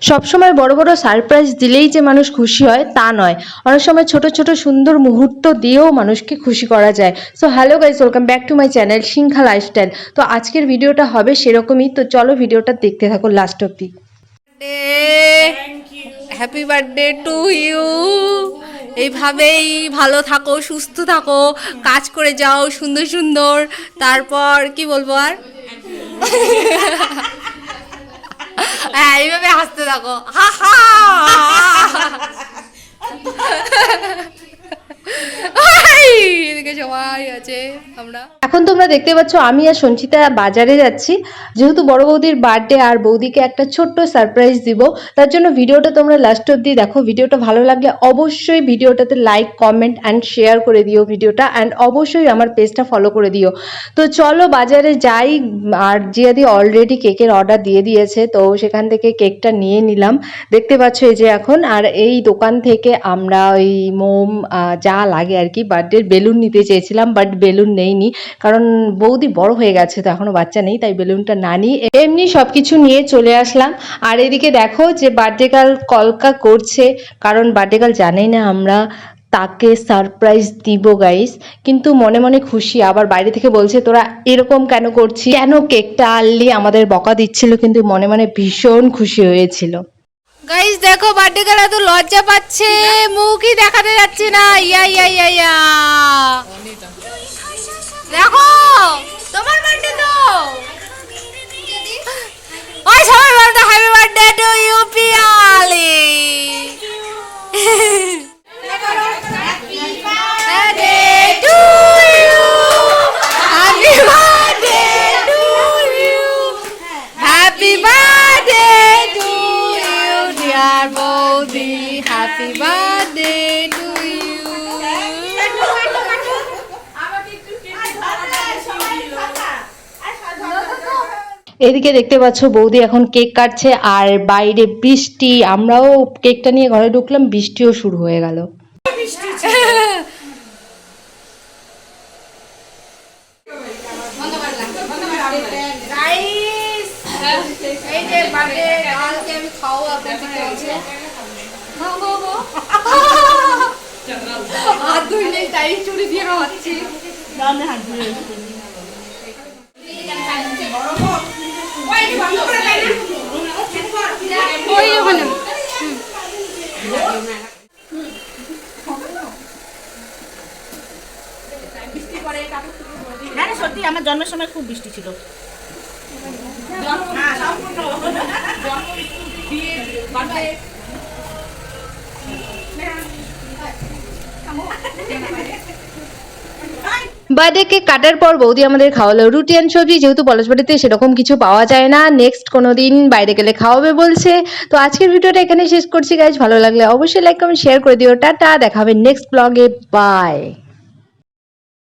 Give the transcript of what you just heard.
সবসময় বড় বড় সারপ্রাইজ দিলেই যে মানুষ খুশি হয় তা নয়, অনেক সময় ছোট ছোট সুন্দর মুহূর্ত দিয়েও মানুষকে খুশি করা যায়। So hello guys, welcome back to my channel Singha Lifestyle. তো আজকের ভিডিওটা হবে সেরকমই, তো চলো ভিডিওটা দেখতে থাকো লাস্ট অব্দি। Happy birthday to you. এইভাবেই ভালো থাকো, সুস্থ থাকো, কাজ করে যাও সুন্দর সুন্দর। তারপর কি বলবো আর, হ্যাঁ এইভাবে হাসতে থাকো, হা হা। এদিকে সবাই আছে, আমরা এখন তোমরা দেখতে পাচ্ছ আমি আর সঞ্চিতা বাজারে যাচ্ছি, যেহেতু বড় বৌদির বার্থডে আর বৌদিকে একটা ছোট্ট সারপ্রাইজ দিব। তার জন্য ভিডিওটা তোমরা লাস্ট অব্দি দেখো। ভিডিওটা ভালো লাগলে অবশ্যই ভিডিওটাতে লাইক, কমেন্ট অ্যান্ড শেয়ার করে দিও ভিডিওটা, অ্যান্ড অবশ্যই আমার পেজটা ফলো করে দিও। তো চলো বাজারে যাই। আর জিয়াদি অলরেডি কেকের অর্ডার দিয়ে দিয়েছে, তো সেখান থেকে কেকটা নিয়ে নিলাম। দেখতে পাচ্ছ এই যে এখন। আর এই দোকান থেকে আমরা ওই মোম যা লাগে আর কি, বার্থডের বেলুন নিতে চেয়েছিলাম, বাট বেলুন নেইনি, কারণ বৌদি বড় হয়ে গেছে, তো এখনো বাচ্চা নেই, তাই বেলুনটা না নিয়ে এমনি সবকিছু নিয়ে চলে আসলাম। আর এদিকে দেখো যে বার্থডে গার্ল কলকা করছে, কারণ বার্থডে গার্ল জানেই না আমরা তাকে সারপ্রাইজ দিব গাইস, কিন্তু মনে মনে খুশি। আবার বাইরে থেকে বলছে তোরা এরকম কেন করছিস, কেন কেকটা আনলি, আমাদের বকা দিচ্ছিল, কিন্তু মনে মনে ভীষণ খুশি হয়েছিল। গাইস দেখো বার্থডে গার্ল তো লজ্জা পাচ্ছে, মুখই দেখাতে যাচ্ছে না। ইয়া ইয়া ইয়া ইয়া, দেখো তোমার বার্থডে তো। ওই সবাই বলতো happy birthday to you Piyali. Happy birthday to you. এদিকে দেখতে পাচ্ছ বৌদি এখন কেক কাটছে, আর বাইরে বৃষ্টি। আমরাও কেকটা নিয়ে ঘরে ঢুকলাম, বৃষ্টিও শুরু হয়ে গেল। এই যে বার্থডে গার্লকে আমি খাওয়াবো, হাত ধুইলে তাই চুরি দিয়ে খাওয়াচ্ছি। সত্যি আমার জন্মের সময় খুব বৃষ্টি ছিল। বার্থডে কেক কাটার পর বৌদি আমাদের খাওয়ালো রুটি অ্যান্ড সবজি, যেহেতু পলাশবাড়িতে সেরকম কিছু পাওয়া যায় না, নেক্সট কোনো দিন বাইরে গেলে খাওয়াবে বলছে। তো আজকের ভিডিওটা এখানে শেষ করছি গাইজ। ভালো লাগলে অবশ্যই লাইক, কমেন্ট, শেয়ার করে দিও। টাটা, দেখা হবে নেক্সট ব্লগে, বাই।